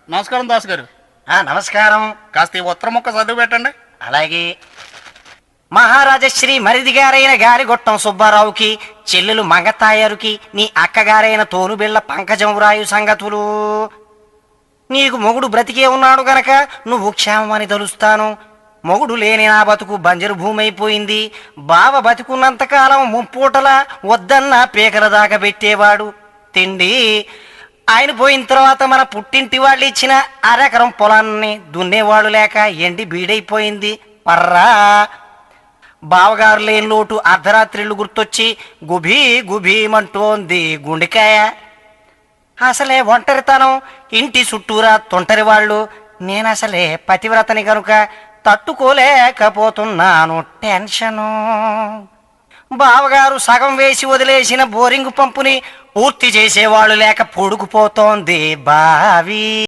నమస్కారం దాస్ గారు. నమస్కారం. కాస్త ఈ ఉత్తరం మొక్క చదువు పెట్టండి. అలాగే. మహారాజశ్రీ మరిదిగారైన గారిగొట్టం సుబ్బారావుకి, చెల్లెలు మంగతాయారుకి, నీ అక్కగారైన తోనుబిళ్ళ పంకజంరాయు సంగతులు. నీకు మొగుడు బ్రతికే ఉన్నాడు గనక నువ్వు క్షేమమని తలుస్తాను. మొగుడు లేని నా బతుకు బంజరు భూమి అయిపోయింది. బావ బతికున్నంతకాలం ముప్పూటల వద్దన్న పీకల దాకా పెట్టేవాడు తిండి. ఆయన పోయిన తర్వాత మన పుట్టింటి వాళ్ళు ఇచ్చిన అరెకరం పొలాన్ని దున్నేవాళ్ళు లేక ఎండి బీడైపోయింది. పర్రా బావగారు లేని లోటు అర్ధరాత్రిళ్ళు గుర్తొచ్చి గుభీ గుభీమంటోంది గుండెకాయ. అసలే ఒంటరితనం, ఇంటి చుట్టూరా తొంటరి వాళ్ళు. నేనసలే పతివ్రతని కనుక తట్టుకోలేకపోతున్నాను టెన్షను. బావగారు సగం వేసి వదిలేసిన బోరింగు పంపుని పూర్తి చేసేవాళ్ళు లేక పొడుకుపోతోంది బావి.